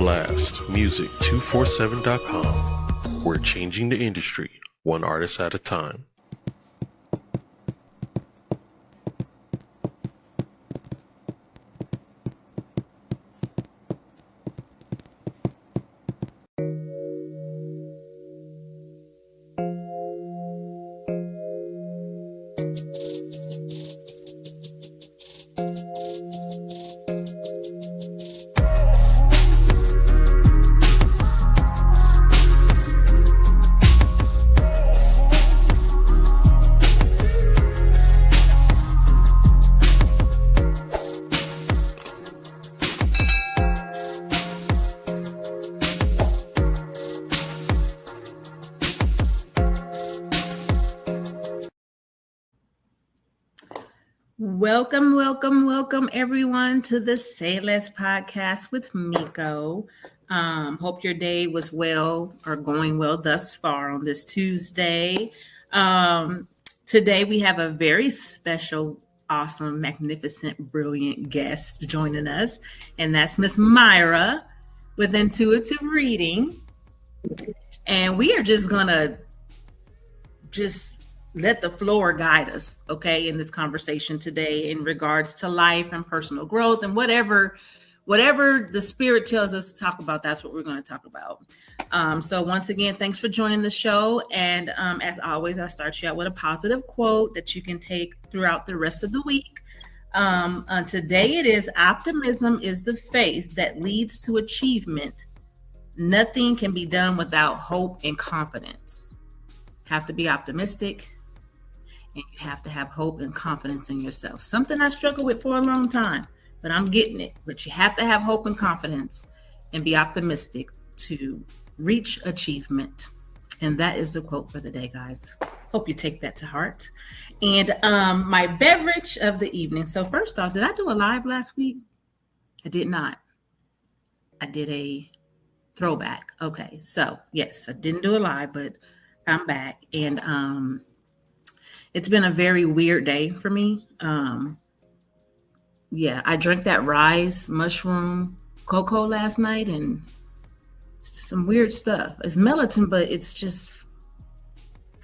blastmusic247.com. We're changing the industry, one artist at a time. Welcome everyone to the Say Less podcast with Miko. Hope your day was well or going well thus far on this Tuesday. Today we have a very special, awesome, magnificent, brilliant guest joining us, and that's Miss Myra with Intuitive Reading. And we are just gonna let the floor guide us, okay, in this conversation today in regards to life and personal growth and whatever the spirit tells us to talk about, that's what we're going to talk about. So once again, thanks for joining the show. And as always, I start you out with a positive quote that you can take throughout the rest of the week. Today it is, optimism is the faith that leads to achievement. Nothing can be done without hope and confidence. Have to be optimistic. And you have to have hope and confidence in yourself. Something I struggled with for a long time, but I'm getting it. But you have to have hope and confidence and be optimistic to reach achievement. And that is the quote for the day, guys. Hope you take that to heart. And my beverage of the evening. So first off, did I do a live last week? I did not. I did a throwback. Okay, so yes, I didn't do a live, but I'm back. And it's been a very weird day for me. I drank that Rise mushroom cocoa last night and some weird stuff. It's melatonin, but it's just,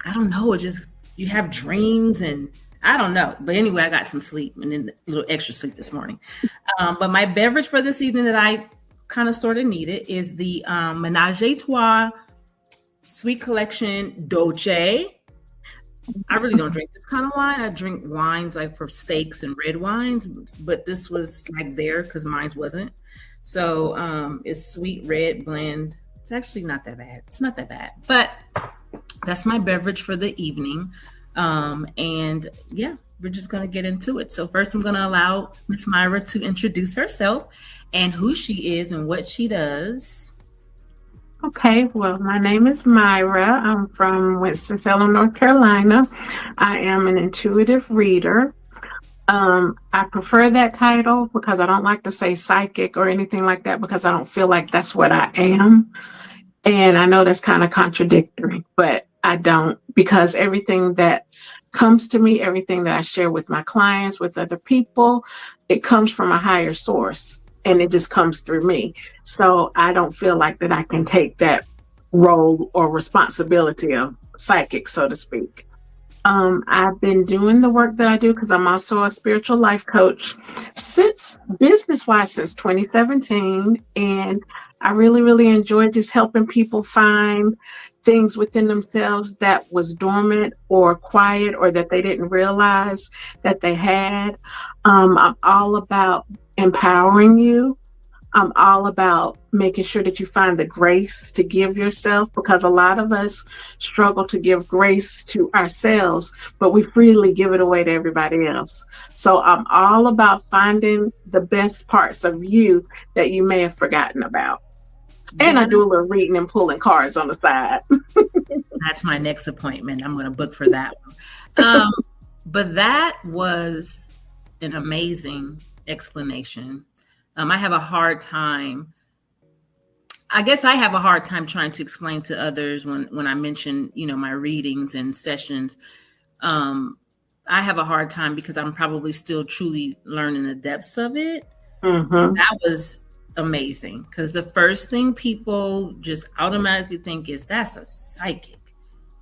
I don't know. It just, you have dreams and I don't know. But anyway, I got some sleep and then a little extra sleep this morning. But my beverage for this evening that I kind of sort of needed is the Menage a Trois Sweet Collection Dolce. I really don't drink this kind of wine. I drink wines like for steaks and red wines, but this was like there because mine wasn't. So it's sweet red blend. It's actually not that bad. It's not that bad, but that's my beverage for the evening. And yeah, we're just going to get into it. So first I'm going to allow Miss Myra to introduce herself and who she is and what she does. Okay, well, my name is Myra. I'm from Winston-Salem, North Carolina. I am an intuitive reader. I prefer that title because I don't like to say psychic or anything like that because I don't feel like that's what I am. And I know that's kind of contradictory, but I don't, because everything that comes to me, everything that I share with my clients, with other people, it comes from a higher source. And it just comes through me. So I don't feel like that I can take that role or responsibility of psychic, so to speak. I've been doing the work that I do because I'm also a spiritual life coach since business-wise since 2017. And I really, really enjoy just helping people find things within themselves that was dormant or quiet or that they didn't realize that they had. I'm all about empowering you. I'm all about making sure that you find the grace to give yourself, because a lot of us struggle to give grace to ourselves, but we freely give it away to everybody else. So I'm all about finding the best parts of you that you may have forgotten about. And I do a little reading and pulling cards on the side. That's my next appointment. I'm going to book for that one. But that was an amazing explanation. I have a hard time. I guess I have a hard time trying to explain to others when I mention, my readings and sessions. I have a hard time because I'm probably still truly learning the depths of it. Mm-hmm. That was amazing, because the first thing people just automatically think is that's a psychic,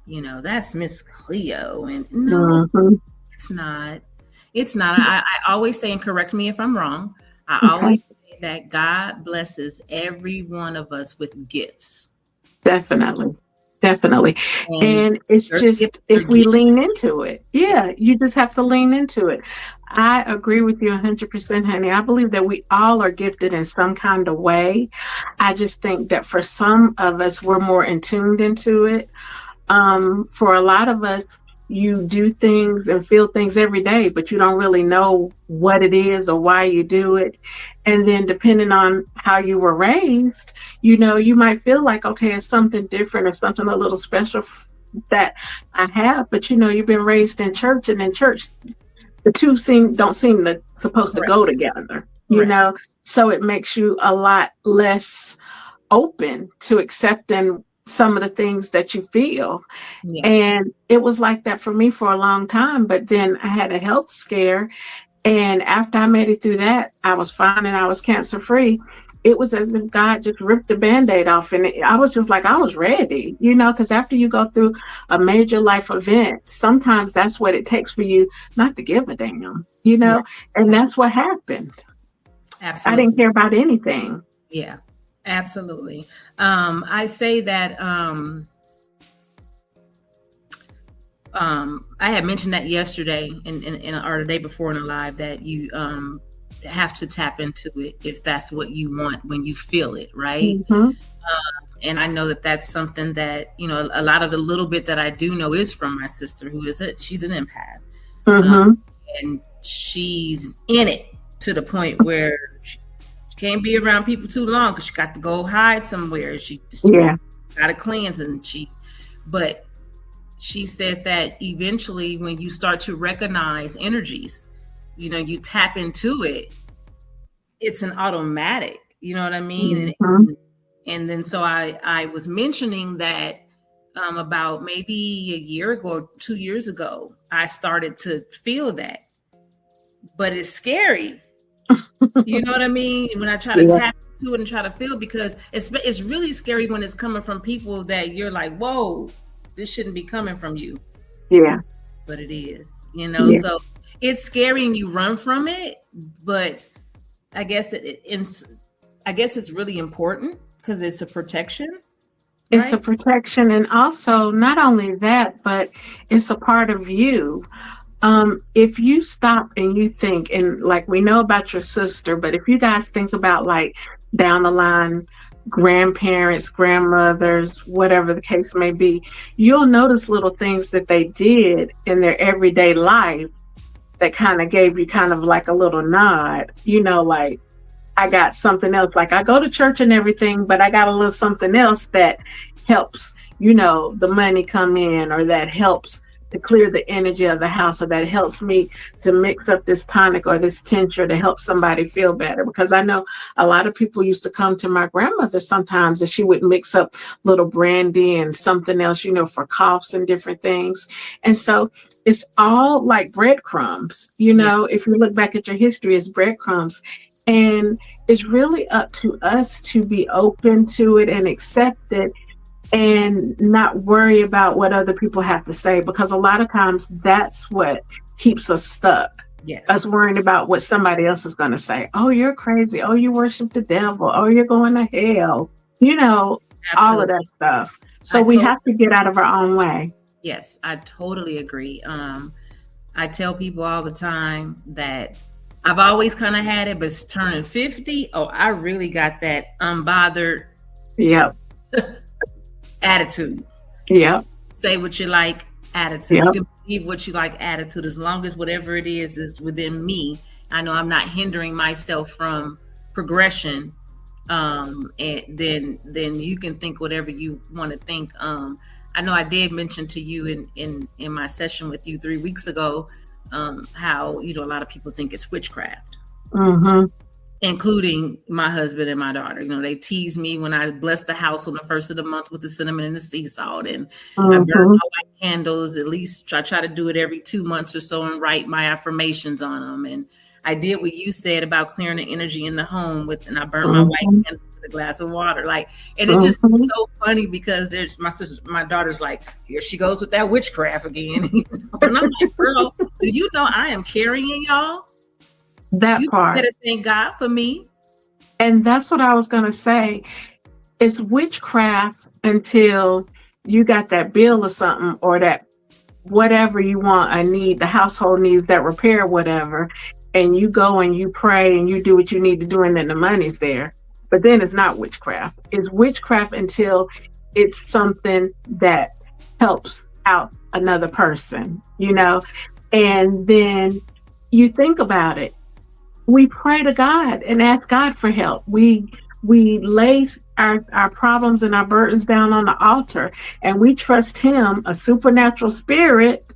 that's Miss Cleo. And no, Mm-hmm. it's not. It's not. I always say, and correct me if I'm wrong, I Okay. always say that God blesses every one of us with gifts. Definitely. Definitely. And And it's your just gifts if are we gifts. lean into it. Yes. Yeah, you just have to lean into it. I agree with you 100%, honey. I believe that we all are gifted in some kind of way. I just think that for some of us, we're more in tuned into it. For a lot of us, you do things and feel things every day, but you don't really know what it is or why you do it. And then, depending on how you were raised, you might feel like, okay, it's something different or something a little special that I have. But you've been raised in church, and in church, the two don't seem to supposed to Correct. go together. Correct. So it makes you a lot less open to accepting some of the things that you feel. Yeah. And it was like that for me for a long time. But then I had a health scare. And after I made it through that, I was fine and I was cancer free. It was as if God just ripped the Band-Aid off. And I was just like, I was ready, because after you go through a major life event, sometimes that's what it takes for you not to give a damn, Yeah. and that's what happened. Absolutely. I didn't care about anything. Yeah, absolutely. I say that I had mentioned that yesterday or the day before in a live, that you have to tap into it if that's what you want when you feel it, right? Mm-hmm. And I know that that's something that, a lot of the little bit that I do know is from my sister, she's an empath. Mm-hmm. And she's in it to the point where she can't be around people too long because she got to go hide somewhere. She got to cleanse, but she said that eventually when you start to recognize energies, you tap into it, it's an automatic, you know what I mean? Mm-hmm. And then so I was mentioning that about maybe a year ago, 2 years ago, I started to feel that, but it's scary. You know what I mean? When I try to tap into it and try to feel, because it's really scary when it's coming from people that you're like, whoa, this shouldn't be coming from you. Yeah. But it is, Yeah. so it's scary and you run from it. But I guess it's really important because it's a protection. It's a protection. And also, not only that, but it's a part of you. If you stop and you think, and like we know about your sister, but if you guys think about like down the line, grandparents, grandmothers, whatever the case may be, you'll notice little things that they did in their everyday life that kind of gave you kind of like a little nod, like I got something else. Like I go to church and everything, but I got a little something else that helps, the money come in, or that helps to clear the energy of the house, or that helps me to mix up this tonic or this tincture to help somebody feel better. Because I know a lot of people used to come to my grandmother sometimes and she would mix up little brandy and something else, for coughs and different things. And so it's all like breadcrumbs, if you look back at your history, it's breadcrumbs. And it's really up to us to be open to it and accept it and not worry about what other people have to say, because a lot of times that's what keeps us stuck. Yes. Us worrying about what somebody else is going to say. Oh, you're crazy. Oh, you worship the devil. Oh, you're going to hell. All of that stuff. So we have to get out of our own way. Yes, I totally agree. I tell people all the time that I've always kind of had it, but it's turning 50. Oh, I really got that unbothered attitude. Yep. Say what you like attitude. Yep. You can believe what you like attitude, as long as whatever it is within me. I know I'm not hindering myself from progression. And then you can think whatever you want to think. I know I did mention to you in my session with you 3 weeks ago, how a lot of people think it's witchcraft, including my husband and my daughter. They tease me when I bless the house on the first of the month with the cinnamon and the sea salt, and I burn my white candles. At least I try to do it every 2 months or so and write my affirmations on them. And I did what you said about clearing the energy in the home and I burnt my white candle with a glass of water. Like, and it just is so funny because there's my daughter's like, here she goes with that witchcraft again. And I'm like, girl, do you know I am carrying y'all? That you part. better thank God for me. And that's what I was going to say. It's witchcraft until you got that bill or something, or that whatever you want, a need, the household needs that repair, whatever, and you go and you pray and you do what you need to do, and then the money's there. But then it's not witchcraft. It's witchcraft until it's something that helps out another person, you know? And then you think about it. We pray to God and ask God for help. We lay our problems and our burdens down on the altar, and we trust Him, a supernatural spirit,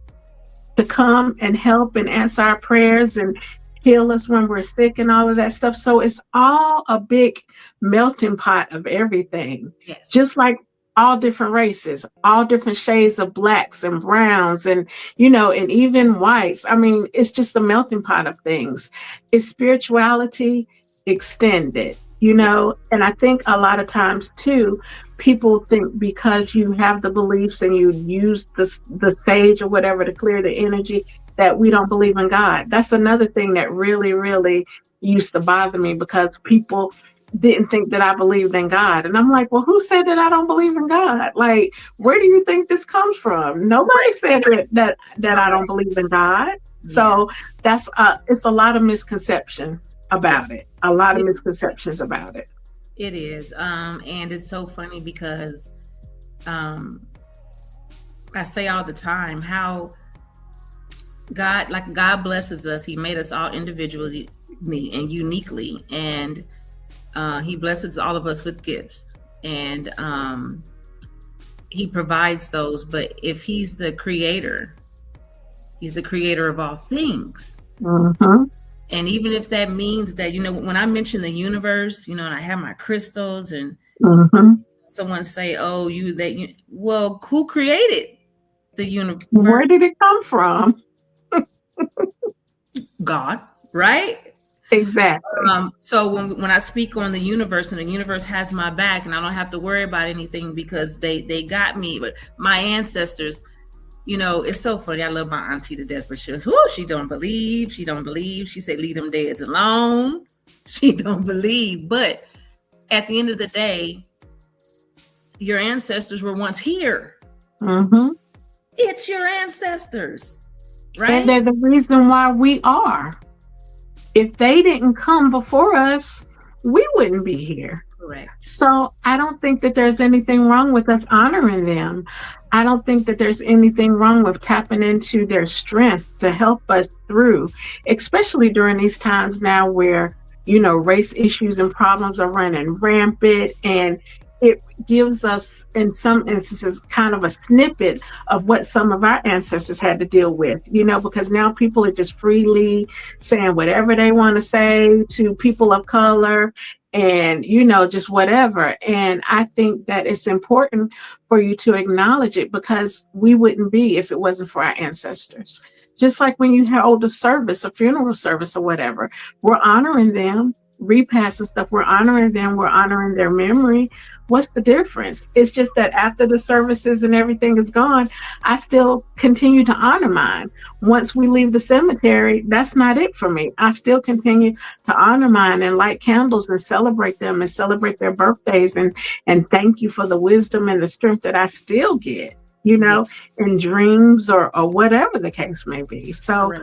to come and help and answer our prayers and heal us when we're sick and all of that stuff. So it's all a big melting pot of everything. Yes. Just like all different races, all different shades of blacks and browns and, you know, and even whites. I mean, it's just a melting pot of things. It's spirituality extended, you know, and I think a lot of times too, people think because you have the beliefs and you use the sage or whatever to clear the energy that we don't believe in God. That's another thing that really, really used to bother me, because people didn't think that I believed in God. And I'm like, well, who said that I don't believe in God? Like, where do you think this comes from? Nobody said that I don't believe in God. So that's it's a lot of misconceptions about it. A lot of misconceptions about it. It is. And it's so funny because I say all the time how God blesses us. He made us all individually and uniquely. And He blesses all of us with gifts, and He provides those. But if He's the creator of all things. Mm-hmm. And even if that means that, you know, when I mention the universe, you know, and I have my crystals and someone say, oh, well, who created the universe? Where did it come from? God, right? Exactly. So when I speak on the universe and the universe has my back and I don't have to worry about anything because they got me, but my ancestors, you know, it's so funny. I love my auntie to death, but she don't believe. She said, leave them deads alone. She don't believe. But at the end of the day, your ancestors were once here. Mm-hmm. It's your ancestors, right? And they're the reason why we are. If they didn't come before us, we wouldn't be here. Correct. So I don't think that there's anything wrong with us honoring them. I don't think that there's anything wrong with tapping into their strength to help us through, especially during these times now where, you know, race issues and problems are running rampant, and it gives us, in some instances, kind of a snippet of what some of our ancestors had to deal with, you know, because now people are just freely saying whatever they want to say to people of color and, you know, just whatever. And I think that it's important for you to acknowledge it, because we wouldn't be if it wasn't for our ancestors. Just like when you hold a service, a funeral service or whatever, we're honoring them. Repasts and stuff, we're honoring them, we're honoring their memory. What's the difference? It's just that after the services and everything is gone, I still continue to honor mine. Once we leave the cemetery, that's not it for me. I still continue to honor mine and light candles and celebrate them and celebrate their birthdays and thank you for the wisdom and the strength that I still get, you know, in dreams or whatever the case may be. So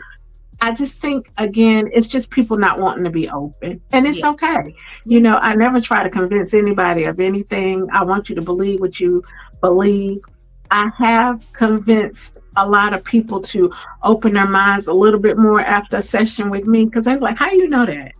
I just think, again, it's just people not wanting to be open, and it's okay. You know, I never try to convince anybody of anything. I want you to believe what you believe. I have convinced a lot of people to open their minds a little bit more after a session with me, because I was like, how you know that?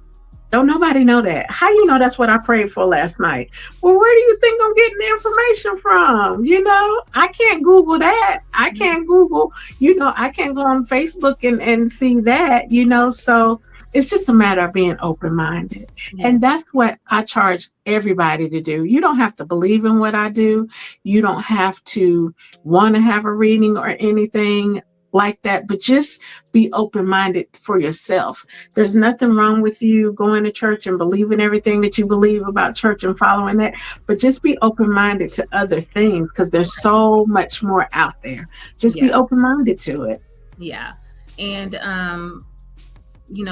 Don't nobody know that. How you know that's what I prayed for last night? Well, where do you think I'm getting the information from? You know, I can't Google that. I can't Google, you know, I can't go on Facebook and see that, you know. So it's just a matter of being open-minded. And that's what I charge everybody to do. You don't have to believe in what I do. You don't have to want to have a reading or anything. like that, but just be open-minded for yourself. There's nothing wrong with you going to church and believing everything that you believe about church and following that, but just be open-minded to other things, because there's so much more out there. Just be open-minded to it. Yeah. And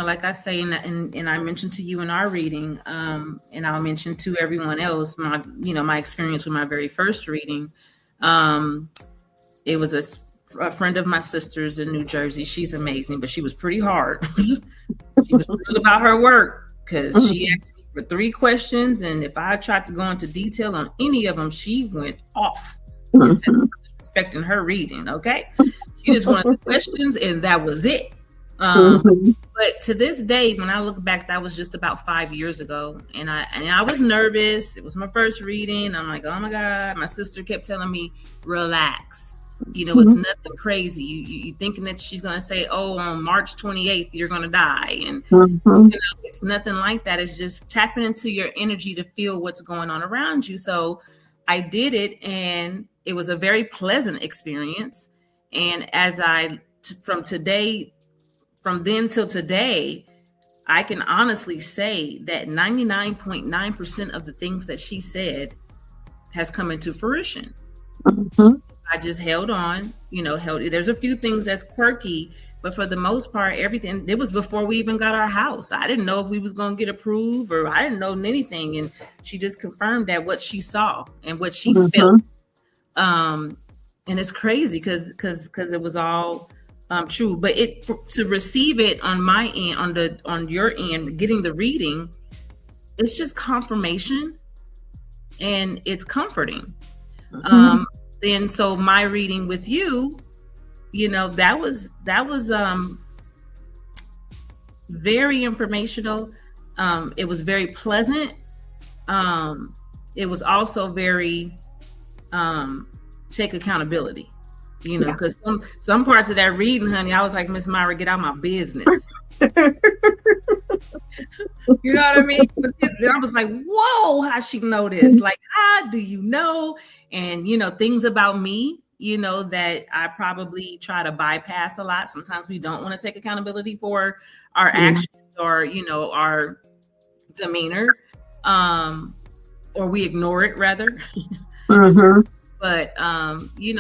like I say, and I mentioned to you in our reading, and I'll mention to everyone else, my experience with my very first reading. It was a friend of my sister's in New Jersey. She's amazing, but she was pretty hard. She was real about her work, because she asked me for 3 questions, and if I tried to go into detail on any of them, she went off and said, respecting her reading. Okay, she just wanted the questions, and that was it. But to this day, when I look back, that was just about 5 years ago, and I was nervous. It was my first reading. I'm like, oh my God. My sister kept telling me, relax. It's nothing crazy. You thinking that she's going to say, oh, on March 28th, you're going to die. And it's nothing like that. It's just tapping into your energy to feel what's going on around you. So I did it, and it was a very pleasant experience. And as from then till today, I can honestly say that 99.9% of the things that she said has come into fruition. I just held on, there's a few things that's quirky, but for the most part, everything, it was before we even got our house. I didn't know if we was going to get approved, or I didn't know anything. And she just confirmed that what she saw and what she felt. And it's crazy because it was all true, but to receive it on my end, on your end, getting the reading, it's just confirmation, and it's comforting. Then so my reading with you, that was very informational. It was very pleasant. It was also very take accountability. Because some parts of that reading, honey, I was like, Miss Myra, get out my business. You know what I mean? I was like, whoa, how she know this? Like, how do you know? And, things about me, that I probably try to bypass a lot. Sometimes we don't want to take accountability for our actions or, our demeanor, or we ignore it rather. But,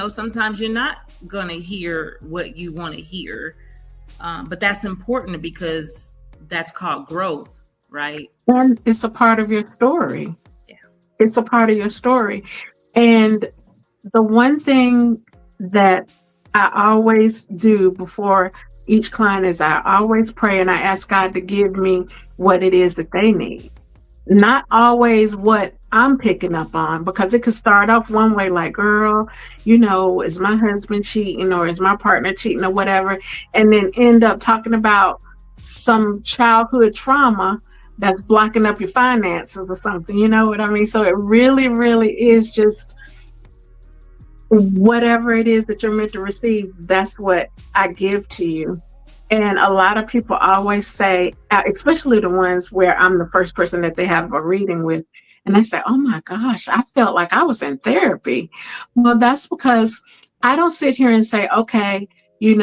sometimes you're not going to hear what you want to hear. But that's important, because that's called growth, right? And it's a part of your story. Yeah. It's a part of your story. And the one thing that I always do before each client is I always pray and I ask God to give me what it is that they need. Not always what I'm picking up on, because it could start off one way, like, girl, is my husband cheating, or is my partner cheating, or whatever, and then end up talking about some childhood trauma that's blocking up your finances or something. You know what I mean? So it really, really is just whatever it is that you're meant to receive. That's what I give to you. And a lot of people always say, especially the ones where I'm the first person that they have a reading with, and they say, oh my gosh, I felt like I was in therapy. Well, that's because I don't sit here and say, okay, you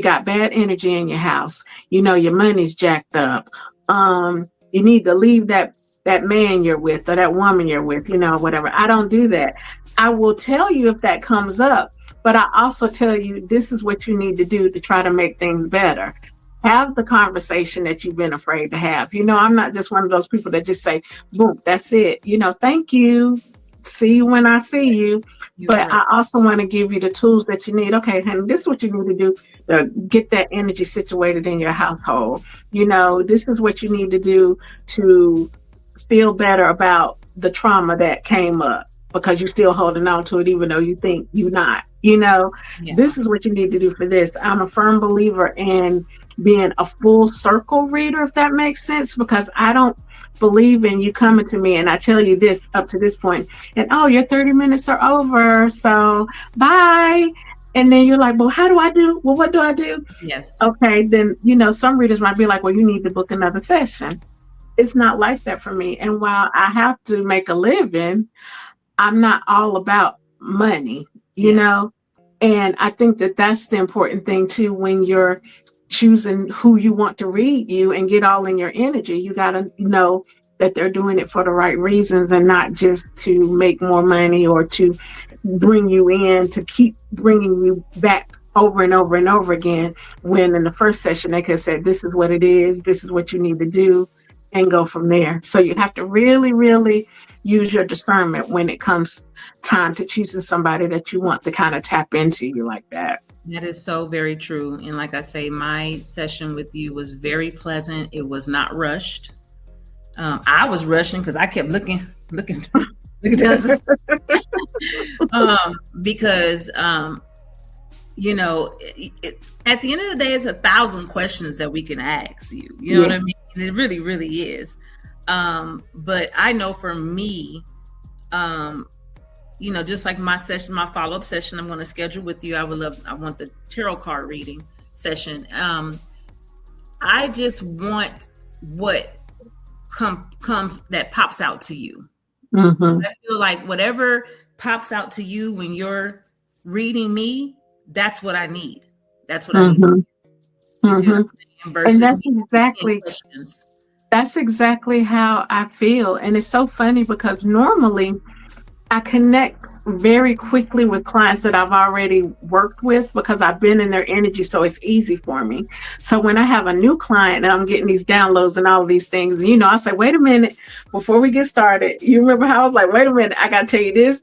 got bad energy in your house. Your money's jacked up. You need to leave that man you're with, or that woman you're with, whatever. I don't do that. I will tell you if that comes up, but I also tell you, this is what you need to do to try to make things better. Have the conversation that you've been afraid to have. I'm not just one of those people that just say, boom, that's it. Thank you. See you when I see you. But I also want to give you the tools that you need. Okay, honey, this is what you need to do to get that energy situated in your household. This is what you need to do to feel better about the trauma that came up, because you're still holding on to it, even though you think you're not. This is what you need to do for this. I'm a firm believer in being a full circle reader, if that makes sense, because I don't believe in you coming to me and I tell you this up to this point, and your 30 minutes are over, so bye. And then you're like, well, how do I do? Well, what do I do? Yes. Okay, then, some readers might be like, well, you need to book another session. It's not like that for me. And while I have to make a living, I'm not all about money, And I think that that's the important thing too, when you're choosing who you want to read you and get all in your energy. You got to know that they're doing it for the right reasons and not just to make more money or to bring you in, to keep bringing you back over and over and over again, when in the first session they could have said, this is what it is, this is what you need to do, and go from there. So you have to really, really use your discernment when it comes time to choosing somebody that you want to kind of tap into you like that. That is so very true. And like I say, my session with you was very pleasant. It was not rushed. I was rushing because I kept looking at this. Because you know, at the end of the day, it's 1,000 questions that we can ask you. You know what I mean? And it really, really is. But I know for me, you know, just like my session, my follow-up session, I'm going to schedule with you. I want the tarot card reading session. I just want what comes that pops out to you. Mm-hmm. I feel like whatever pops out to you when you're reading me, that's what I need. That's what I need. Mm-hmm. And that's exactly how I feel. And it's so funny because normally I connect very quickly with clients that I've already worked with because I've been in their energy, so it's easy for me. So when I have a new client and I'm getting these downloads and all of these things, you know, I say, wait a minute, before we get started, you remember how I was like, wait a minute, I got to tell you this,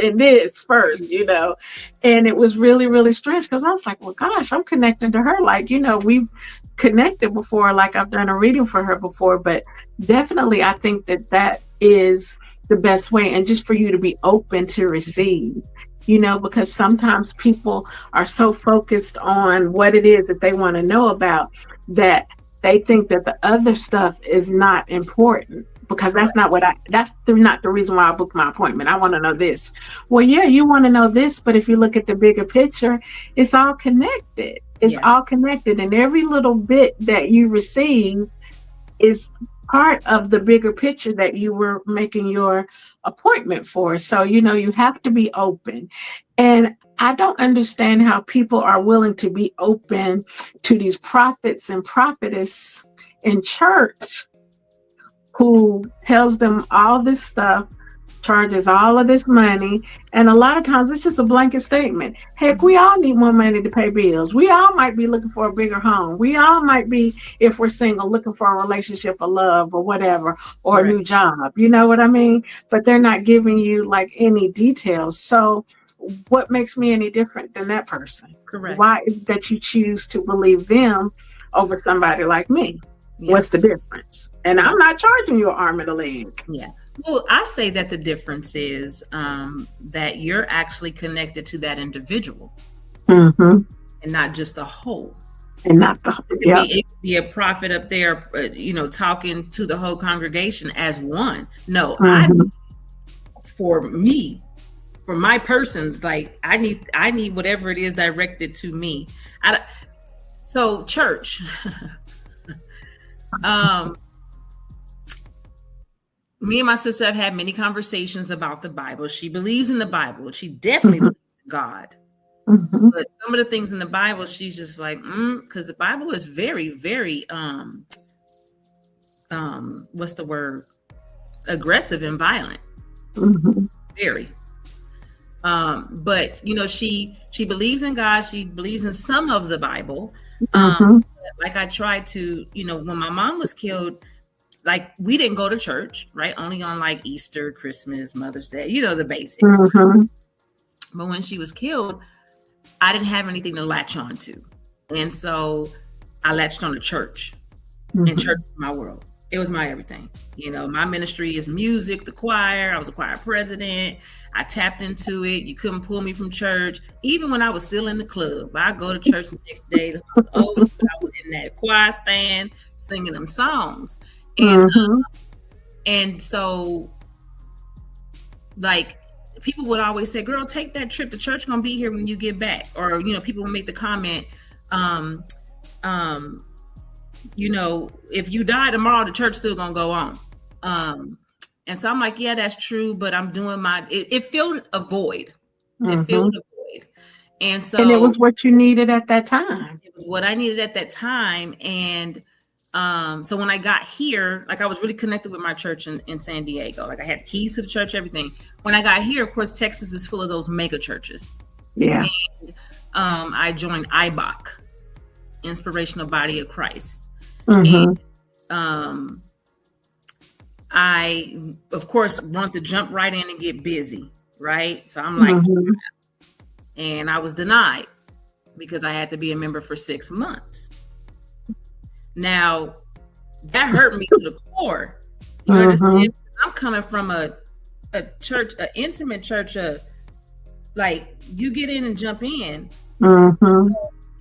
and this first, you know. And it was really, really strange because I was like, well, gosh, I'm connecting to her. Like, you know, we've connected before, like I've done a reading for her before, but definitely I think that is the best way, and just for you to be open to receive, you know, because sometimes people are so focused on what it is that they want to know about that they think that the other stuff is not important, because that's not the reason why I booked my appointment. I want to know this. Well, yeah, you want to know this, but if you look at the bigger picture, it's all connected. It's all connected, and every little bit that you receive is part of the bigger picture that you were making your appointment for. So, you know, you have to be open. And I don't understand how people are willing to be open to these prophets and prophetess in church who tells them all this stuff, charges all of this money, and a lot of times it's just a blanket statement. Heck, we all need more money to pay bills. We all might be looking for a bigger home. We all might be, if we're single, looking for a relationship, a love, or whatever, or a new job. You know what I mean? But they're not giving you like any details. So what makes me any different than that person? Correct. Why is it that you choose to believe them over somebody like me? Yeah. What's the difference? And I'm not charging you an arm and a leg. Yeah. Well, I say that the difference is that you're actually connected to that individual, and not just the whole. And not the it could be a prophet up there, you know, talking to the whole congregation as one. No, for my persons, like I need whatever it is directed to me. So church. Me and my sister have had many conversations about the Bible. She believes in the Bible. She definitely believes in God. But some of the things in the Bible, she's just like, because the Bible is very, very, what's the word? Aggressive and violent. Very. But, you know, she believes in God. She believes in some of the Bible. Like I tried to, you know, when my mom was killed, like we didn't go to church, right? Only on like Easter, Christmas, Mother's Day, you know, the basics. But when she was killed, I didn't have anything to latch on to. And so I latched on to church. And church was my world. It was my everything. You know, my ministry is music, the choir. I was a choir president. I tapped into it. You couldn't pull me from church. Even when I was still in the club, I go to church the next day. I was in that choir stand singing them songs. And so, like, people would always say, girl, take that trip. The church gonna be here when you get back. Or, you know, people would make the comment, you know, if you die tomorrow, the church still gonna go on. And so I'm like, yeah, that's true, but I'm doing it filled a void. It filled a void. And so And it was what you needed at that time. it was what I needed at that time. And so when I got here, like I was really connected with my church in San Diego. Like I had keys to the church, everything. When I got here, of course, Texas is full of those mega churches. Yeah. And I joined IBOC, Inspirational Body of Christ. Mm-hmm. And I, of course, want to jump right in and get busy, right? So I'm like, Mm-hmm. and I was denied because I had to be a member for 6 months. Now, that hurt me to the core. You understand? I'm coming from a church, an intimate church, like you get in and jump in. Mm-hmm.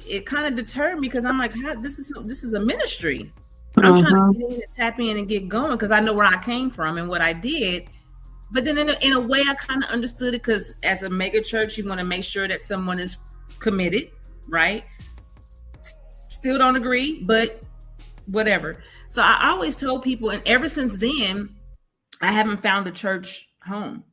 It kind of deterred me because I'm like, this is a ministry. I'm trying to get in and tap in and get going because I know where I came from and what I did. But then in a way, I kind of understood it because as a mega church, you want to make sure that someone is committed, right? Still don't agree, but whatever. So I always told people, and ever since then, I haven't found a church home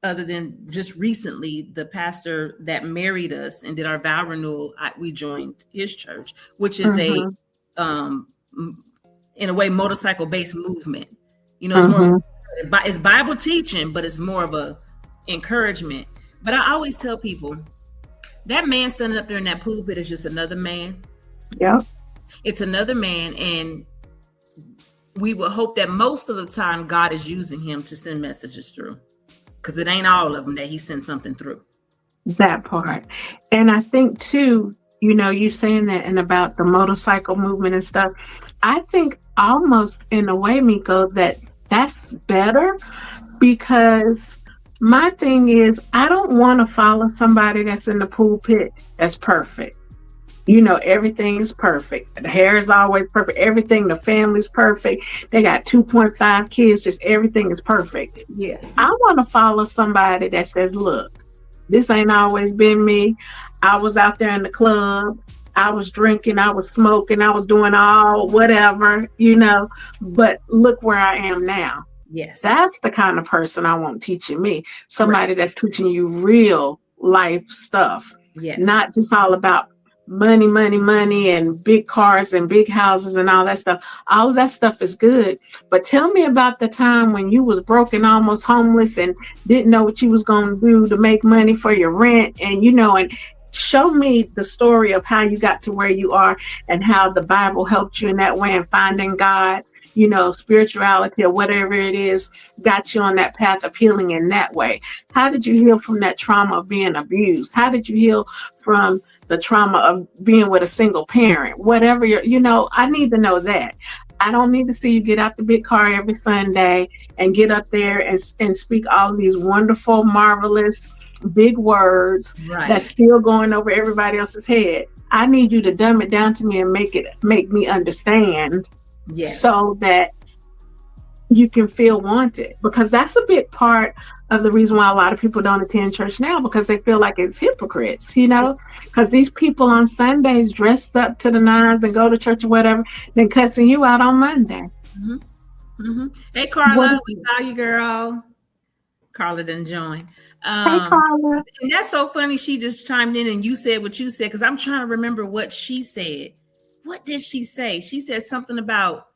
other than just recently, the pastor that married us and did our vow renewal, we joined his church, which is a, in a way, motorcycle-based movement. You know, it's more, it's Bible teaching, but it's more of a encouragement. But I always tell people, that man standing up there in that pulpit is just another man. Yeah. It's another man, and we will hope that most of the time God is using him to send messages through, because it ain't all of them that he sends something through. That part. And I think too, you know, you saying that and about the motorcycle movement and stuff, I think almost in a way, Miko, that's better, because my thing is, I don't want to follow somebody that's in the pulpit that's perfect. You know, everything is perfect. The hair is always perfect. Everything, the family's perfect. They got 2.5 kids. Just everything is perfect. Yeah. I want to follow somebody that says, look, this ain't always been me. I was out there in the club. I was drinking. I was smoking. I was doing all whatever, you know, but look where I am now. Yes. That's the kind of person I want teaching me. Somebody that's teaching you real life stuff. Yes. Not just all about money, and big cars and big houses and all that stuff. All of that stuff is good. But tell me about the time when you was broke and almost homeless and didn't know what you was going to do to make money for your rent. And, you know, and show me the story of how you got to where you are and how the Bible helped you in that way, and finding God, you know, spirituality or whatever it is, got you on that path of healing in that way. How did you heal from that trauma of being abused? How did you heal from the trauma of being with a single parent? Whatever you know, I need to know that. I don't need to see you get out the big car every Sunday and get up there and speak all these wonderful, marvelous, big words that's still going over everybody else's head. I need you to dumb it down to me and make me understand, so that you can feel wanted, because that's a big part of the reason why a lot of people don't attend church now, because they feel like it's hypocrites, you know, because these people on Sundays dressed up to the nines and go to church or whatever, then cussing you out on Monday. Hey, Carla, we saw you, girl. Carla didn't join. Hey, Carla. And that's so funny. She just chimed in and you said what you said, because I'm trying to remember what she said. What did she say? She said something about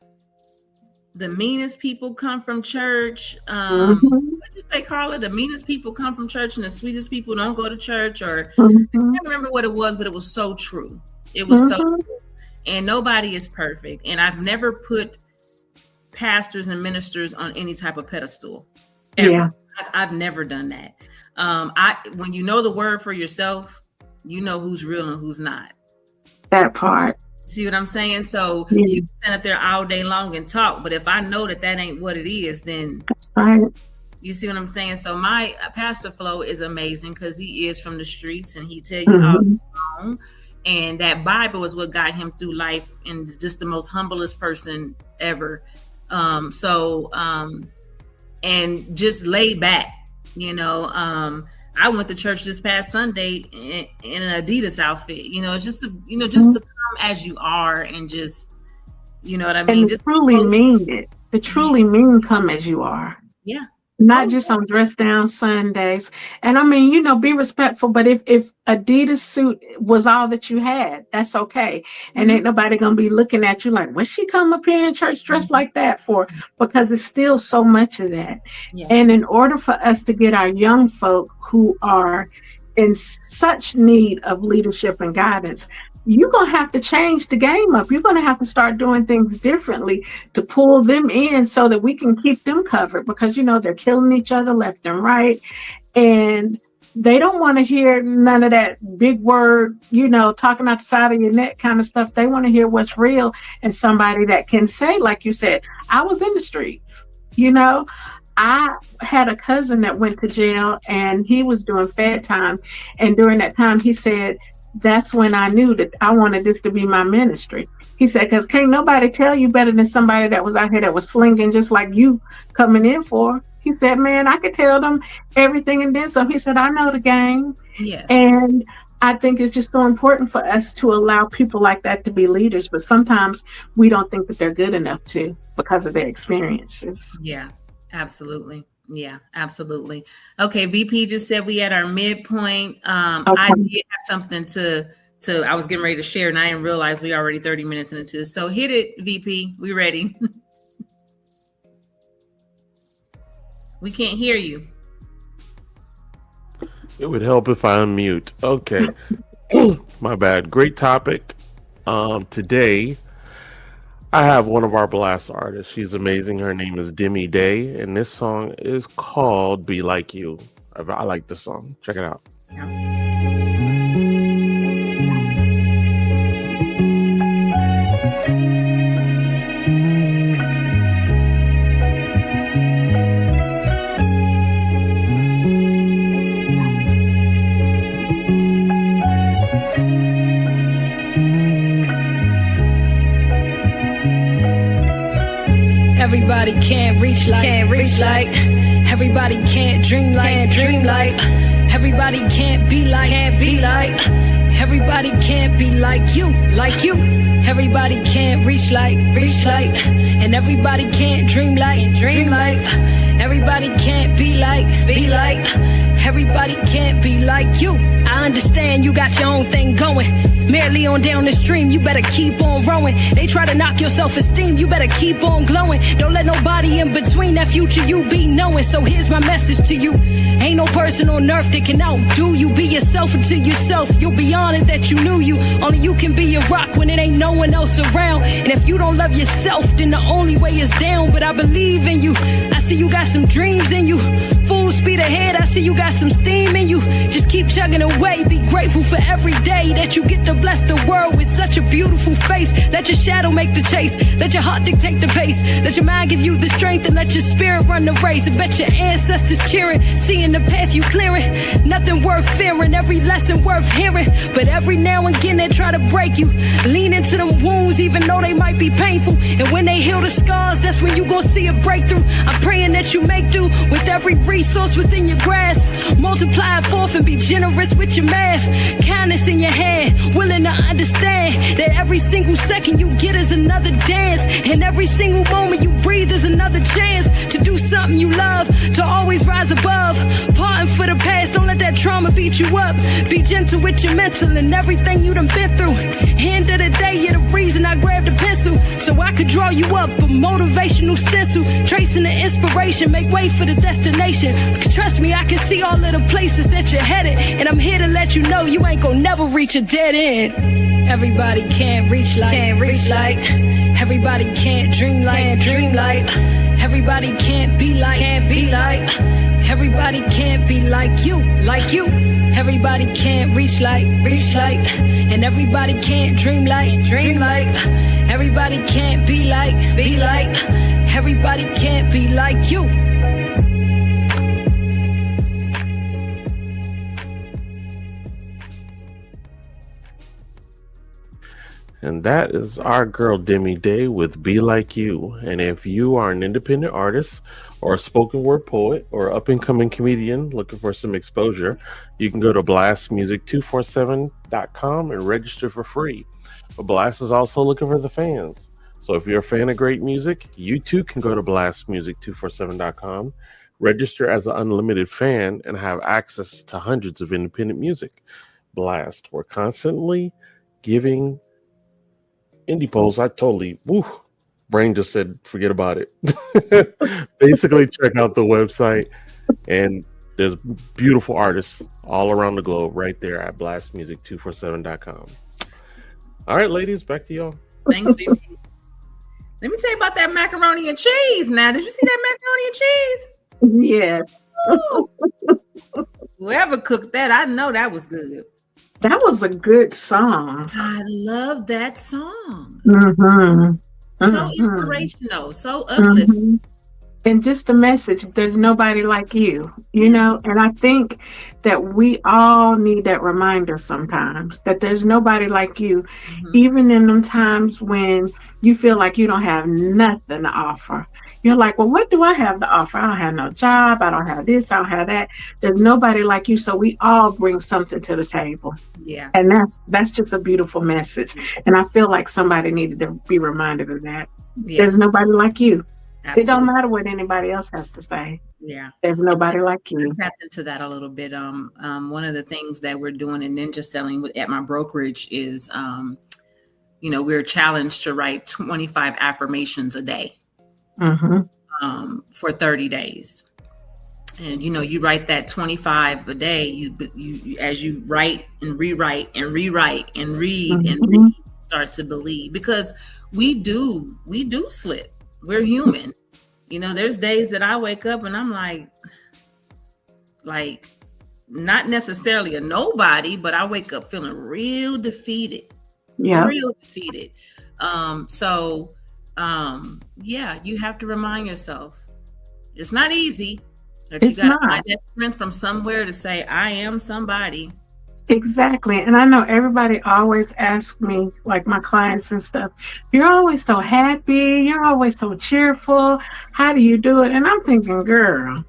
the meanest people come from church. What did you say, Carla? The meanest people come from church and the sweetest people don't go to church. Or I can't remember what it was, but it was so true. It was so true. And nobody is perfect. And I've never put pastors and ministers on any type of pedestal. Ever. Yeah. I've never done that. When you know the word for yourself, you know who's real and who's not. That part. See what I'm saying? So you can stand up there all day long and talk, but if I know that ain't what it is, then that's right. You see what I'm saying? So my Pastor Flo is amazing because he is from the streets and he tell you all along. And that Bible is what got him through life, and just the most humblest person ever. And just laid back, you know. I went to church this past Sunday in an Adidas outfit. You know, just to come as you are, and just, you know what I mean. And just truly mean it. To truly mean come as you are. Yeah, not Oh, just on dress down Sundays. And I mean, be respectful, but if Adidas suit was all that you had, that's okay. And mhm. ain't nobody gonna be looking at you like, what's she come up here in church dressed like that for? Because it's still so much of that. Yeah. And in order for us to get our young folk who are in such need of leadership and guidance, you're going to have to change the game up. You're going to have to start doing things differently to pull them in so that we can keep them covered, because, they're killing each other left and right. And they don't want to hear none of that big word, talking out the side of your neck kind of stuff. They want to hear what's real, and somebody that can say, like you said, I was in the streets. I had a cousin that went to jail, and he was doing fed time. And during that time, he said, that's when I knew that I wanted this to be my ministry. He said, because can't nobody tell you better than somebody that was out here that was slinging just like you coming in for. He said, man, I could tell them everything and then some. He said, I know the game. Yes. And I think it's just so important for us to allow people like that to be leaders. But sometimes we don't think that they're good enough to, because of their experiences. Yeah, absolutely. Yeah, absolutely. Okay, VP just said we at our midpoint. Okay. I did have something to I was getting ready to share, and I didn't realize we already 30 minutes into. So hit it, VP. We ready? We can't hear you. It would help if I unmute. Okay. My bad. Great topic. Today, I have one of our blast artists. She's amazing. Her name is Demi Day, and this song is called Be Like You. I like this song. Check it out. Yeah. Everybody can't reach like, everybody can't dream like, everybody can't be like, everybody can't be like you, everybody can't reach like, and everybody can't dream like, everybody can't be like, everybody can't be like you. I understand you got your own thing going. Merely on down the stream, you better keep on rowing. They try to knock your self-esteem, you better keep on glowing. Don't let nobody in between that future you be knowing. So here's my message to you. Ain't no person on earth that can outdo you. Be yourself until yourself. You'll be honored that you knew you. Only you can be a rock when it ain't no one else around. And if you don't love yourself, then the only way is down. But I believe in you. I see you got some dreams in you. Full speed ahead, I see you got some steam in you. Just keep chugging away. Be grateful for every day that you get to bless the world with such a beautiful face. Let your shadow make the chase. Let your heart dictate the pace. Let your mind give you the strength, and let your spirit run the race. I bet your ancestors cheering, seeing the path you clearing. Nothing worth fearing, every lesson worth hearing. But every now and again they try to break you. Lean into them wounds even though they might be painful. And when they heal the scars, that's when you gon' see a breakthrough. I'm praying that you make do with every resource within your grasp. Multiply it forth and be generous with your math. Kindness in your hand, willing to understand that every single second you get is another dance. And every single moment you breathe is another chance to do something you love, to always rise above. Parting for the past, don't let that trauma beat you up. Be gentle with your mental and everything you done been through. End of the day, you're the reason I grabbed a pencil, so I could draw you up a motivational stencil. Tracing the inspiration, make way for the destination. Trust me, I can see all of the places that you're headed. And I'm here to let you know you ain't gonna never reach a dead end. Everybody can't reach like, everybody can't dream like, everybody can't be like, everybody can't be like you, everybody can't reach like, and everybody can't dream like, everybody can't be like, everybody can't be like you. And that is our girl Demi Day with Be Like You. And if you are an independent artist or a spoken word poet or up and coming comedian looking for some exposure, you can go to blastmusic247.com and register for free. But Blast is also looking for the fans. So if you're a fan of great music, you too can go to blastmusic247.com, Register as an unlimited fan and have access to hundreds of independent music. Blast. We're constantly giving indie polls. Brain just said, forget about it. Basically, check out the website, and there's beautiful artists all around the globe right there at blastmusic247.com. All right, ladies, back to y'all. Thanks, baby. Let me tell you about that macaroni and cheese. Now, did you see that macaroni and cheese? Yes. Ooh. Whoever cooked that, I know that was good. That was a good song. I love that song. Mm-hmm. So inspirational, so uplifting. Mm-hmm. And just the message, there's nobody like you, you know? And I think that we all need that reminder sometimes that there's nobody like you, even in them times when you feel like you don't have nothing to offer. You're like, well, what do I have to offer? I don't have no job. I don't have this. I don't have that. There's nobody like you. So we all bring something to the table. Yeah. And that's just a beautiful message. And I feel like somebody needed to be reminded of that. Yeah. There's nobody like you. Absolutely. It don't matter what anybody else has to say. Yeah. There's nobody like you. I tapped into that a little bit. One of the things that we're doing in Ninja Selling at my brokerage is, we're challenged to write 25 affirmations a day for 30 days. And, you write that 25 a day, you as you write and rewrite and rewrite and read and read, start to believe, because we do slip. We're human. There's days that I wake up and I'm like not necessarily a nobody, but I wake up feeling real defeated. Yeah. Real defeated. You have to remind yourself. It's not easy. But you got to find that strength from somewhere to say, I am somebody. Exactly. And I know everybody always asks me, like my clients and stuff, you're always so happy. You're always so cheerful. How do you do it? And I'm thinking, girl,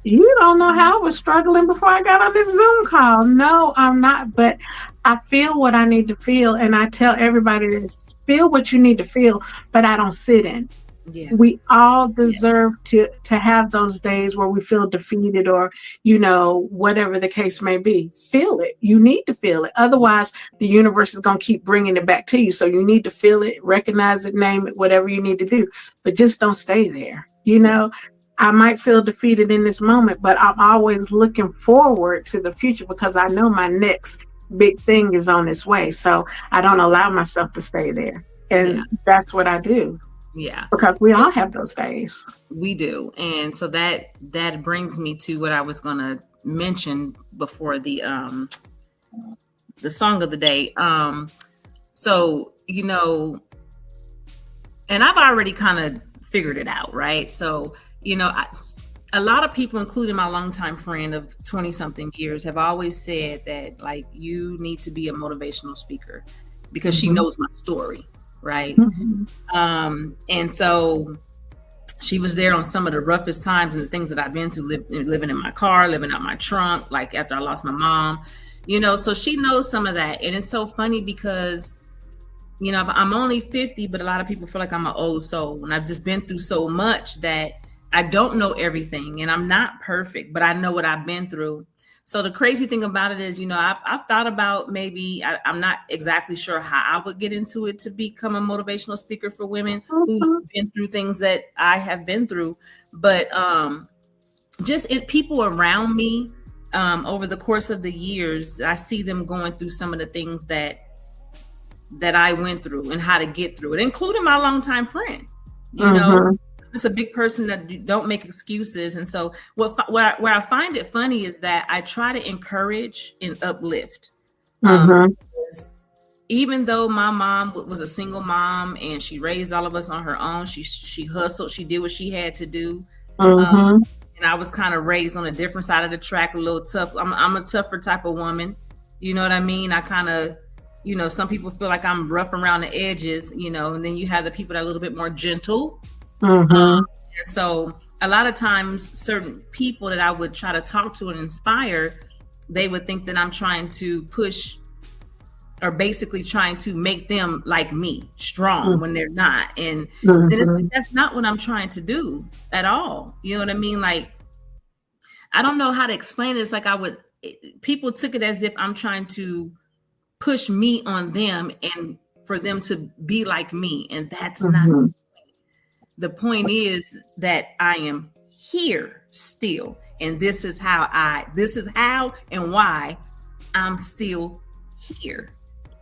you don't know how I was struggling before I got on this Zoom call. No, I'm not. But I feel what I need to feel. And I tell everybody to feel what you need to feel, but I don't sit in. Yeah. We all deserve to have those days where we feel defeated or, whatever the case may be. Feel it. You need to feel it. Otherwise, the universe is going to keep bringing it back to you. So you need to feel it, recognize it, name it, whatever you need to do. But just don't stay there. I might feel defeated in this moment, but I'm always looking forward to the future because I know my next big thing is on its way. So I don't allow myself to stay there. And that's what I do. Yeah. Because we all have those days. We do. And so that brings me to what I was going to mention before the song of the day. And I've already kind of figured it out, right? So, a lot of people, including my longtime friend of 20 something years, have always said that like you need to be a motivational speaker because she knows my story. Right. And so she was there on some of the roughest times and the things that I've been to, living in my car, living out my trunk, like after I lost my mom, so she knows some of that. And it's so funny because, I'm only 50, but a lot of people feel like I'm an old soul. And I've just been through so much that I don't know everything and I'm not perfect, but I know what I've been through. So the crazy thing about it is, I've thought about maybe, I'm not exactly sure how I would get into it to become a motivational speaker for women who've been through things that I have been through. But people around me over the course of the years, I see them going through some of the things that I went through and how to get through it, including my longtime friend, It's a big person that don't make excuses. And so where I find it funny is that I try to encourage and uplift. Even though my mom was a single mom and she raised all of us on her own, she hustled, she did what she had to do. And I was kind of raised on a different side of the track, a little tough. I'm a tougher type of woman. You know what I mean? I kind of, some people feel like I'm rough around the edges, and then you have the people that are a little bit more gentle. And so a lot of times certain people that I would try to talk to and inspire, they would think that I'm trying to push or basically trying to make them like me, strong when they're not. And then that's not what I'm trying to do at all. You know what I mean? Like I don't know how to explain it. It's like people took it as if I'm trying to push me on them and for them to be like me. And that's not the point. Is that I am here still. And this is how and why I'm still here.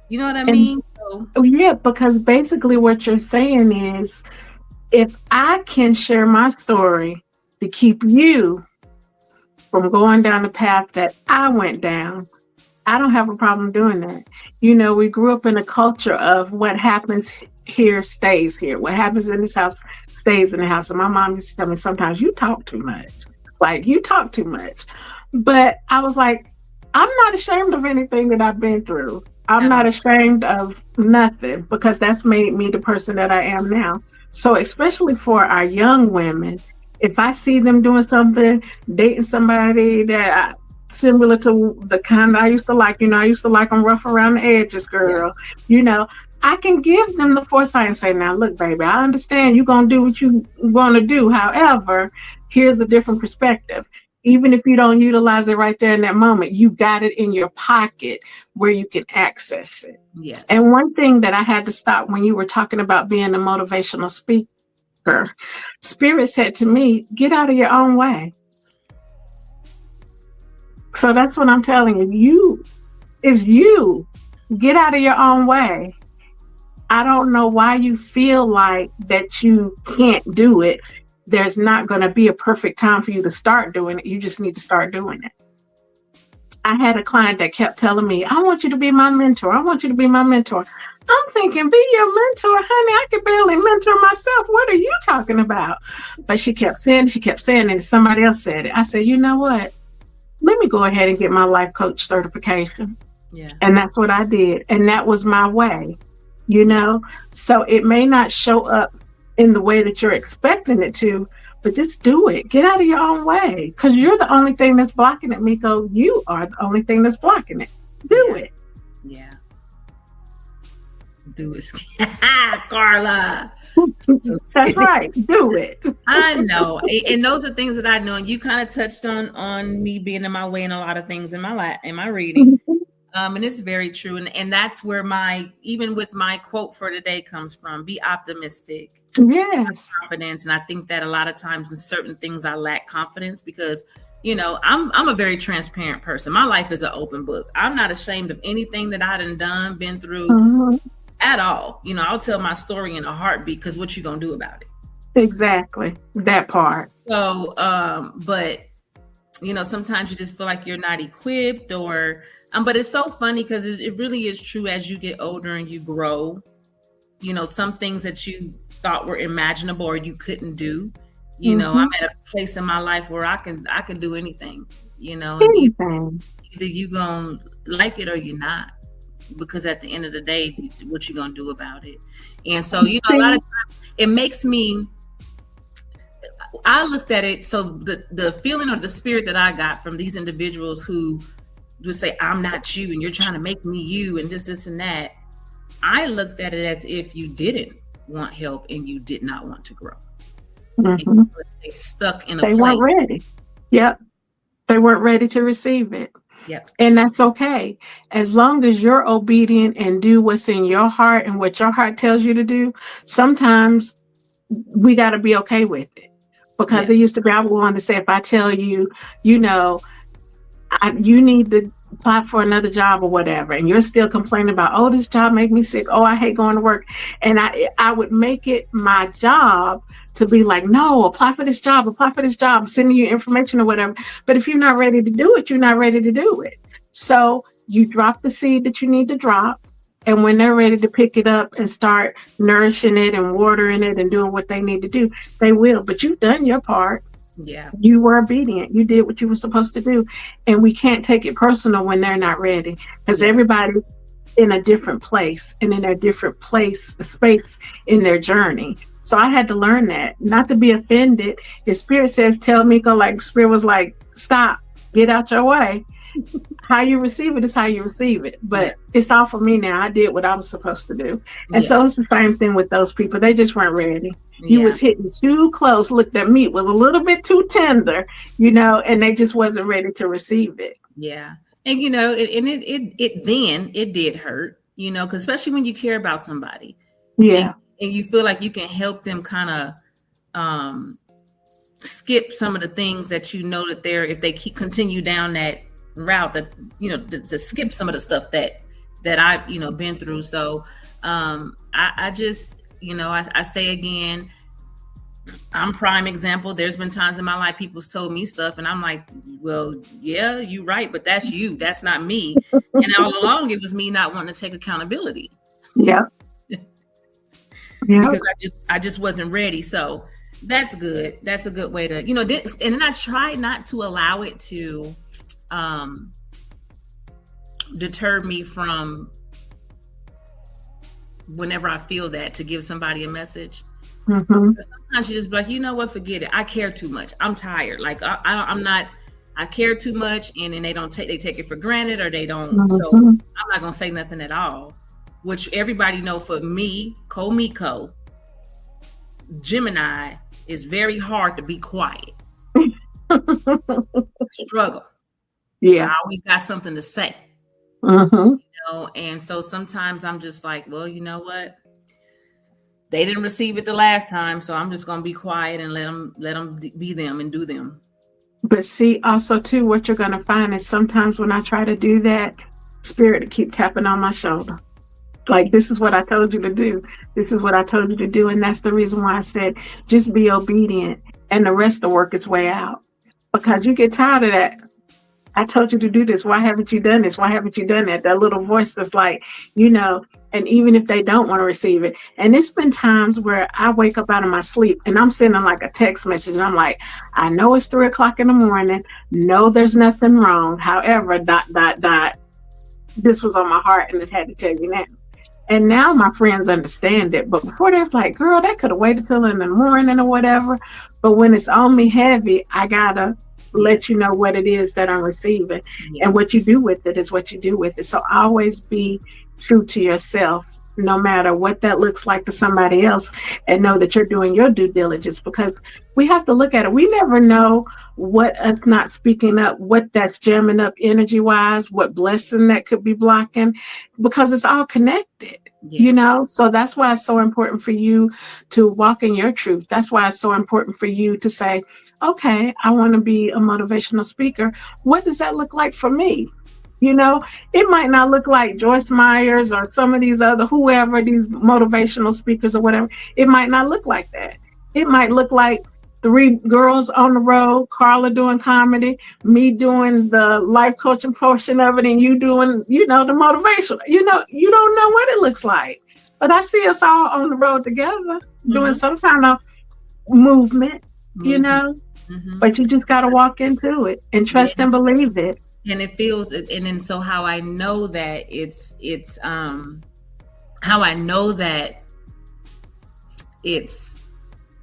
You know what I mean? Yeah, because basically what you're saying is, if I can share my story to keep you from going down the path that I went down, I don't have a problem doing that. You know, we grew up in a culture of what happens here stays here. What happens in this house stays in the house. And my mom used to tell me sometimes, you talk too much. Like, you talk too much. But I was like, I'm not ashamed of anything that I've been through. I'm not ashamed of nothing, because that's made me the person that I am now. So especially for our young women, if I see them doing something, dating somebody that similar to the kind I used to like, I used to like them rough around the edges, girl, I can give them the foresight and say, now, look, baby, I understand you're going to do what you want to do. However, here's a different perspective. Even if you don't utilize it right there in that moment, you got it in your pocket where you can access it. Yes. And one thing that I had to stop when you were talking about being a motivational speaker, Spirit said to me, get out of your own way. So that's what I'm telling you. You get out of your own way. I don't know why you feel like that you can't do it. There's not going to be a perfect time for you to start doing it. You just need to start doing it. I had a client that kept telling me, I want you to be my mentor. I want you to be my mentor. I'm thinking, be your mentor, honey. I can barely mentor myself. What are you talking about? But she kept saying, and somebody else said it. I said, you know what? Let me go ahead and get my life coach certification. Yeah. And that's what I did. And that was my way, So it may not show up in the way that you're expecting it to, but just do it. Get out of your own way, because you're the only thing that's blocking it, Miko. You are the only thing that's blocking it. Do it. Yeah. Do it. Carla. That's right. Do it. I know. And those are things that I know. And you kind of touched on me being in my way in a lot of things in my reading. And it's very true. And that's where even with my quote for today comes from. Be optimistic. Yes. Confidence. And I think that a lot of times in certain things I lack confidence because, I'm a very transparent person. My life is an open book. I'm not ashamed of anything that I done, been through at all. I'll tell my story in a heartbeat, because what you gonna do about it? Exactly. That part. So, but sometimes you just feel like you're not equipped but it's so funny because it really is true. As you get older and you grow, some things that you thought were imaginable or you couldn't do, I'm at a place in my life where I can do anything, anything. Either you gonna like it or you're not, because at the end of the day, what you gonna do about it? And so, a lot of times it makes me, I looked at it. So the feeling or the spirit that I got from these individuals who would say, I'm not you, and you're trying to make me you, and this and that. I looked at it as if you didn't want help and you did not want to grow. And you stay stuck in a place. They weren't ready. Yep. They weren't ready to receive it. Yep. And that's okay. As long as you're obedient and do what's in your heart and what your heart tells you to do, sometimes we got to be okay with it. Because there used to be, I would want to say, if I tell you, you need to apply for another job or whatever, and you're still complaining about, oh, this job make me sick, oh, I hate going to work, and I would make it my job to be like, no, apply for this job, sending you information or whatever. But if you're not ready to do it, you're not ready to do it. So you drop the seed that you need to drop, and when they're ready to pick it up and start nourishing it and watering it and doing what they need to do, they will. But you've done your part. Yeah. You were obedient. You did what you were supposed to do. And we can't take it personal when they're not ready, because everybody's in a different place and in a different space in their journey. So I had to learn that, not to be offended. If Spirit says, tell Miko, like Spirit was like, stop, get out your way. how you receive it is how you receive it. But it's all for me now. I did what I was supposed to do. And so it's the same thing with those people. They just weren't ready. You was hitting too close. Look, that meat was a little bit too tender, and they just wasn't ready to receive it. Yeah. And, it did hurt, because especially when you care about somebody. Yeah. And you feel like you can help them kind of skip some of the things that that if they continue down that route, that to skip some of the stuff that I've been through. So I just I say again, I'm prime example. There's been times in my life people's told me stuff and I'm like, well, yeah, you're right, but that's you, that's not me. And all along it was me not wanting to take accountability. Yeah. Because I just wasn't ready. So that's good. That's a good way to, and then I try not to allow it to deter me from whenever I feel that, to give somebody a message. Mm-hmm. Sometimes you just be like, you know what, forget it. I care too much. I'm tired. Like I care too much, and then they take it for granted, or they don't. Mm-hmm. So I'm not gonna say nothing at all. Which everybody know, for me, Comeiko, Gemini, is very hard to be quiet. Struggle. Yeah. I always got something to say. Mm-hmm. And so sometimes I'm just like, well, you know what? They didn't receive it the last time, so I'm just gonna be quiet and let them be them and do them. But see, also too, what you're gonna find is sometimes when I try to do that, Spirit will keep tapping on my shoulder. Like, this is what I told you to do. This is what I told you to do. And that's the reason why I said, just be obedient and the rest will work its way out. Because you get tired of that. I told you to do this. Why haven't you done this? Why haven't you done that? That little voice that's like, and even if they don't want to receive it. And it's been times where I wake up out of my sleep and I'm sending like a text message. And I'm like, I know it's 3:00 in the morning. No, there's nothing wrong. However, ... This was on my heart and it had to tell you now. And now my friends understand it. But before that's like, girl, that could have waited till in the morning or whatever. But when it's on me heavy, I gotta let you know what it is that I'm receiving. Yes. And what you do with it is what you do with it. So always be true to yourself, no matter what that looks like to somebody else, and know that you're doing your due diligence, because we have to look at it. We never know what us not speaking up, what that's jamming up energy wise, what blessing that could be blocking, because it's all connected. Yeah. So that's why it's so important for you to walk in your truth. That's why it's so important for you to say, okay, I want to be a motivational speaker. What does that look like for me? It might not look like Joyce Myers or some of these other, whoever, these motivational speakers or whatever. It might not look like that. It might look like 3 girls on the road, Carla doing comedy, me doing the life coaching portion of it, and you doing, the motivational. You don't know what it looks like. But I see us all on the road together doing some kind of movement, Mm-hmm. But you just got to walk into it and trust and believe it. And it feels, and then so how I know that how I know that it's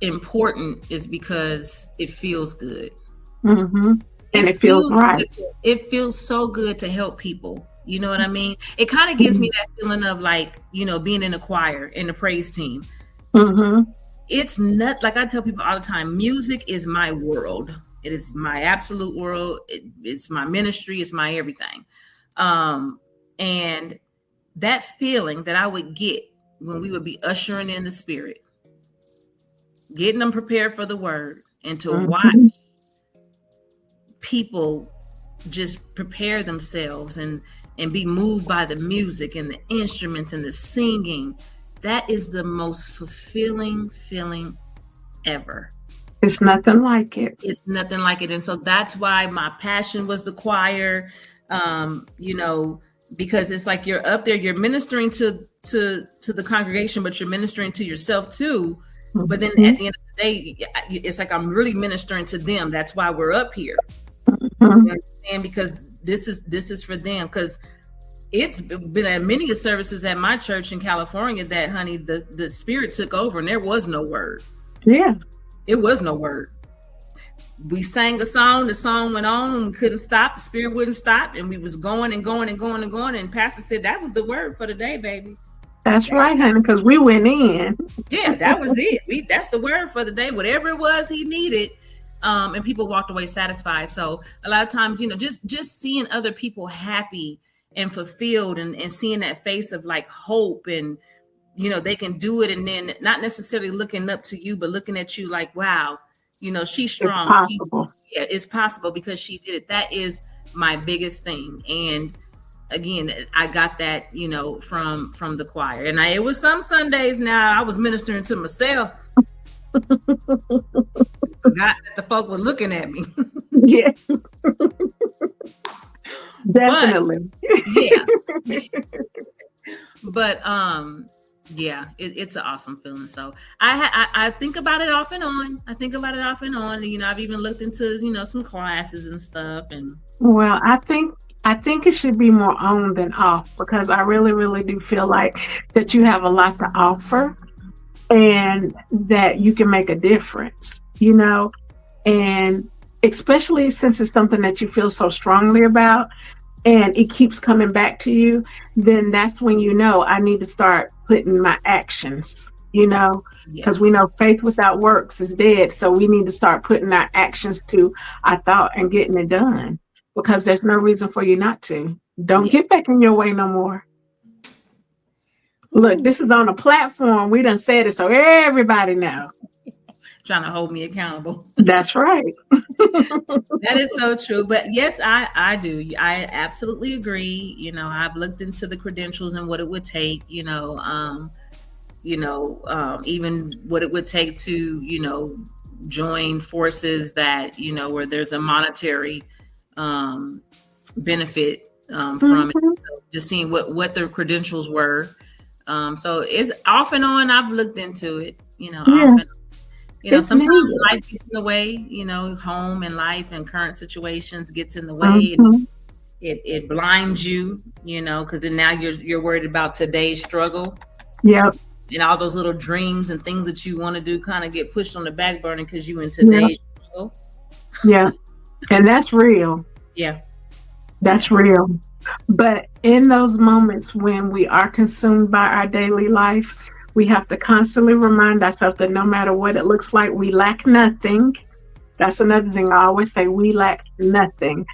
important is because it feels good. Mm-hmm. And it feels right. It feels so good to help people. You know what I mean? It kind of gives me that feeling of like, being in a choir, in the praise team. Mm-hmm. It's not, like I tell people all the time, music is my world. It is my absolute world. It's my ministry. It's my everything. And that feeling that I would get when we would be ushering in the Spirit, getting them prepared for the word, and to watch people just prepare themselves and be moved by the music and the instruments and the singing, that is the most fulfilling feeling ever. It's nothing like it. It's nothing like it. And so that's why my passion was the choir, because it's like you're up there, you're ministering to the congregation, but you're ministering to yourself too. Mm-hmm. But then at the end of the day, it's like I'm really ministering to them. That's why we're up here. Mm-hmm. You understand? Because this is for them. Because it's been at many services at my church in California that, honey, the Spirit took over and there was no word. Yeah. It was no word. we sang a song, the song went on, and we couldn't stop, the spirit wouldn't stop, and we was going and going and going and going, and Pastor said that was the word for the day, baby. That's right, honey, because we went in. Yeah, that was it. That's the word for the day, whatever it was he needed. And people walked away satisfied. So a lot of times, just seeing other people happy and fulfilled, and seeing that face of like hope, and they can do it, and then not necessarily looking up to you, but looking at you like, wow, she's strong. It's possible. It's possible because she did it. That is my biggest thing. And again, I got that, from the choir. And it was some Sundays now I was ministering to myself. Forgot that the folk were looking at me. Yes. Definitely. But it's an awesome feeling. So I think about it off and on. I've even looked into, some classes and stuff. And well, I think it should be more on than off, because I really, really do feel like that you have a lot to offer and that you can make a difference, and especially since it's something that you feel so strongly about and it keeps coming back to you, then that's when I need to start putting my actions, because we know faith without works is dead. So we need to start putting our actions to our thought and getting it done, because there's no reason for you not to. Don't get back in your way no more. Look, this is on a platform. We done said it so everybody know. Trying to hold me accountable. That's right. That is so true. But yes, I do. I absolutely agree. I've looked into the credentials and what it would take, even what it would take to, join forces that, where there's a monetary benefit from it. So just seeing what their credentials were. So it's off and on. I've looked into it, off and on. Sometimes life gets in the way, home and life and current situations gets in the way. And it blinds you, because then now you're worried about today's struggle. Yep. And all those little dreams and things that you want to do kind of get pushed on the back burner because you in today's struggle. Yeah. And that's real. Yeah. That's real. But in those moments when we are consumed by our daily life, we have to constantly remind ourselves that no matter what it looks like, we lack nothing. That's another thing I always say, we lack nothing.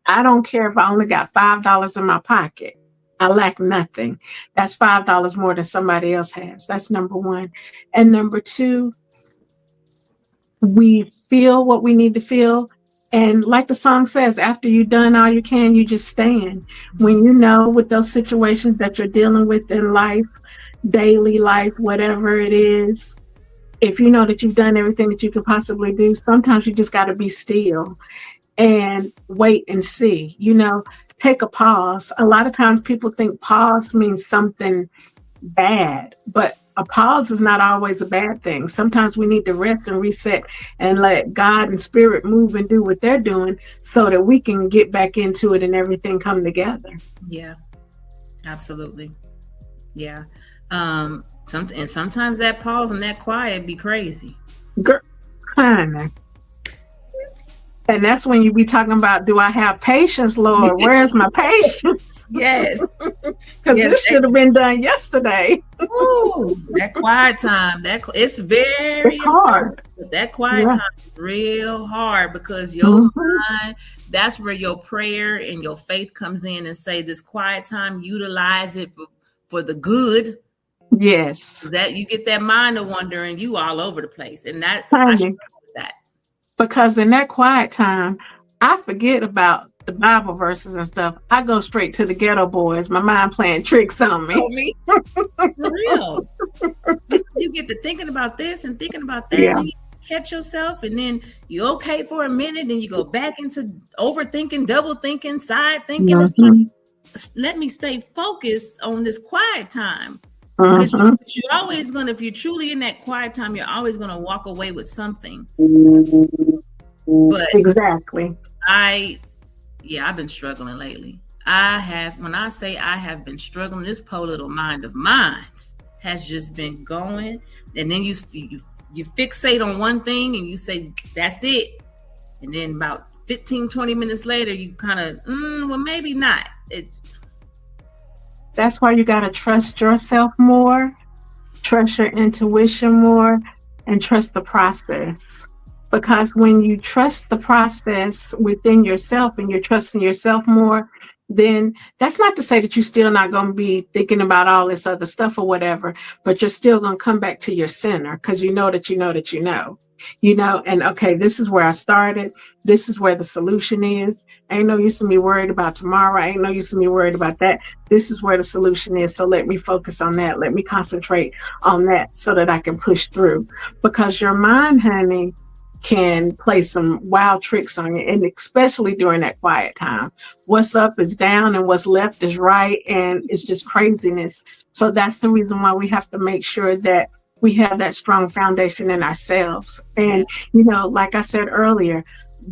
I don't care if I only got $5 in my pocket. I lack nothing. That's $5 more than somebody else has. That's number one. And number two, we feel what we need to feel. And like the song says, after you've done all you can, you just stand. When with those situations that you're dealing with in life, daily life, whatever it is, if you know that you've done everything that you could possibly do, sometimes you just got to be still and wait and see, take a pause. A lot of times people think pause means something bad, but a pause is not always a bad thing. Sometimes we need to rest and reset and let God and spirit move and do what they're doing so that we can get back into it and everything come together. Yeah, absolutely. Yeah. Sometimes that pause and that quiet be crazy. Girl, honey. And that's when you be talking about, do I have patience, Lord? Where's my patience? Yes. Because this should have been done yesterday. Ooh, that quiet time, it's hard. But that quiet time is real hard, because your mind, that's where your prayer and your faith comes in and say, this quiet time, utilize it for the good. Yes. That you get that mind to wander and you all over the place. And that I struggle with that. Because in that quiet time, I forget about the Bible verses and stuff. I go straight to the Ghetto Boys. My mind playing tricks on me. For real. You get to thinking about this and thinking about that. Yeah. And you catch yourself, and then you're okay for a minute, and you go back into overthinking, double thinking, side thinking. It's like, let me stay focused on this quiet time. Because you're always going to, if you're truly in that quiet time, you're always going to walk away with something. But exactly. I've been struggling lately. When I say I have been struggling, this poor little mind of mine has just been going. And then you fixate on one thing and you say, that's it. And then about 15, 20 minutes later, you kind of, well, maybe not. That's why you got to trust yourself more, trust your intuition more, and trust the process. Because when you trust the process within yourself and you're trusting yourself more, then that's not to say that you're still not going to be thinking about all this other stuff or whatever, but you're still going to come back to your center because you know that you know that you know. And okay, this is where I started. This is where the solution is. Ain't no use of me worried about tomorrow. Ain't no use of me worried about that. This is where the solution is. So let me focus on that. Let me concentrate on that so that I can push through. Because your mind, honey, can play some wild tricks on you, and especially during that quiet time. What's up is down and what's left is right, and it's just craziness. So that's the reason why we have to make sure that we have that strong foundation in ourselves. And, like I said earlier,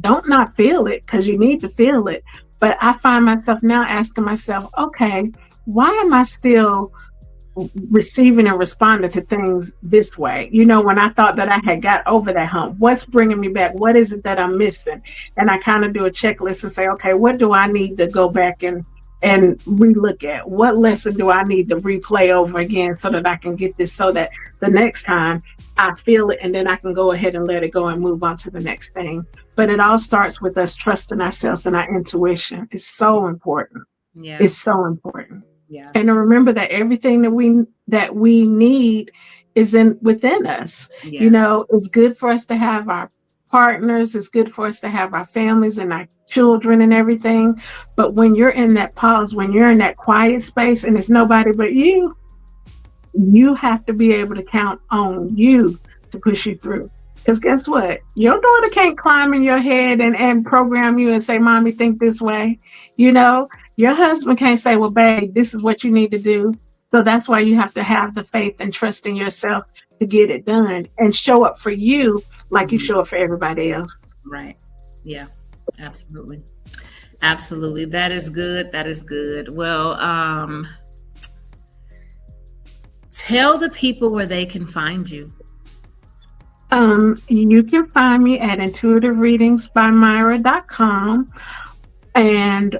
don't not feel it because you need to feel it. But I find myself now asking myself, okay, why am I still receiving and responding to things this way? When I thought that I had got over that hump, what's bringing me back? What is it that I'm missing? And I kind of do a checklist and say, okay, what do I need to go back and relook at? What lesson do I need to replay over again so that I can get this, so that the next time I feel it and then I can go ahead and let it go and move on to the next thing. But it all starts with us trusting ourselves and our intuition. It's so important. Yeah. It's so important. Yeah. And to remember that everything that we need is within us. Yeah. It's good for us to have our partners. It's good for us to have our families and our children and everything. But when you're in that pause, when you're in that quiet space and it's nobody but you have to be able to count on you to push you through. Because guess what? Your daughter can't climb in your head and program you and say, Mommy, think this way. Your husband can't say, well, babe, this is what you need to do. So that's why you have to have the faith and trust in yourself to get it done and show up for you like you show up for everybody else. Right. Yeah, absolutely. Absolutely. That is good. That is good. Well, tell the people where they can find you. You can find me at intuitivereadingsbymyra.com. And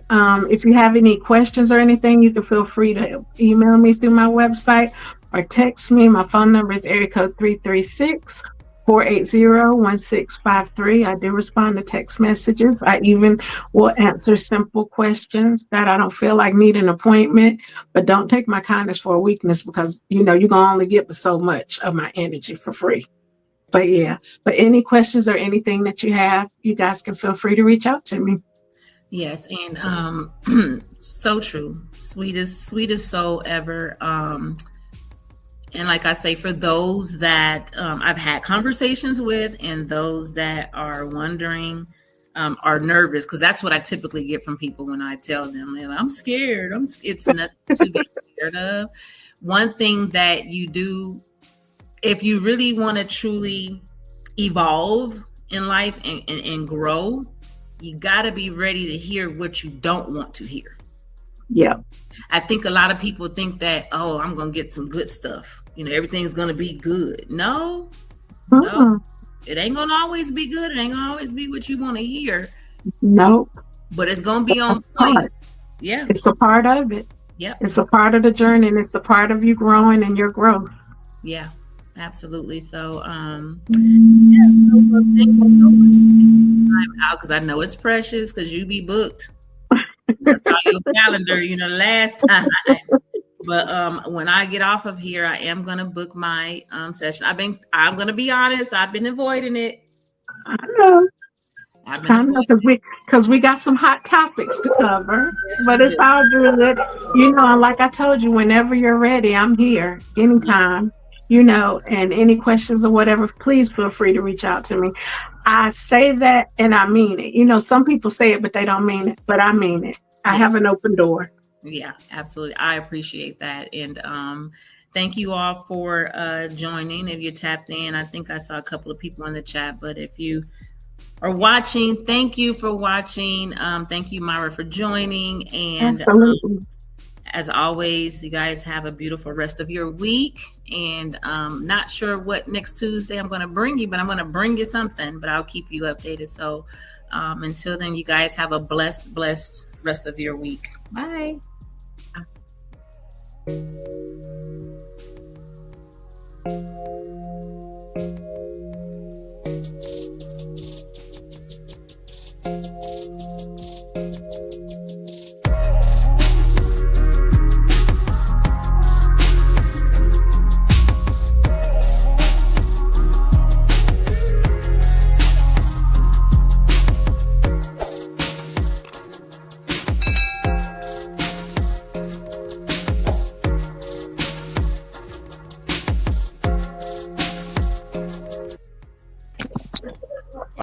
if you have any questions or anything, you can feel free to email me through my website or text me. My phone number is area code 336-480-1653. I do respond to text messages. I even will answer simple questions that I don't feel like need an appointment, but don't take my kindness for a weakness because, you're going to only get so much of my energy for free. But any questions or anything that you have, you guys can feel free to reach out to me. Yes, and so true. Sweetest soul ever. And like I say, for those that I've had conversations with and those that are wondering, are nervous, because that's what I typically get from people when I tell them, they're like, I'm scared. It's nothing to be scared of. One thing that you do, if you really want to truly evolve in life and grow, you got to be ready to hear what you don't want to hear. Yeah. I think a lot of people think that, oh, I'm going to get some good stuff. Everything's going to be good. No, it ain't going to always be good. It ain't going to always be what you want to hear. Nope. But it's going to be on point. Yeah. It's a part of it. Yeah. It's a part of the journey, and it's a part of you growing and your growth. Yeah, absolutely. So, thank you so much. Time out, because I know it's precious because you be booked. I saw your calendar, last time. But when I get off of here, I am gonna book my session. I'm gonna be honest, I've been avoiding it. I know. Because we got some hot topics to cover, but it's all good. And like I told you, whenever you're ready, I'm here anytime. And any questions or whatever, please feel free to reach out to me. I say that and I mean it. Some people say it, but they don't mean it, but I mean it. I have an open door. Yeah, absolutely. I appreciate that. And thank you all for joining. If you tapped in, I think I saw a couple of people in the chat, but if you are watching, thank you for watching. Thank you, Myra, for joining. And absolutely. As always, you guys have a beautiful rest of your week. And not sure what next Tuesday I'm going to bring you, but I'm going to bring you something, but I'll keep you updated. So until then, you guys have a blessed rest of your week. Bye.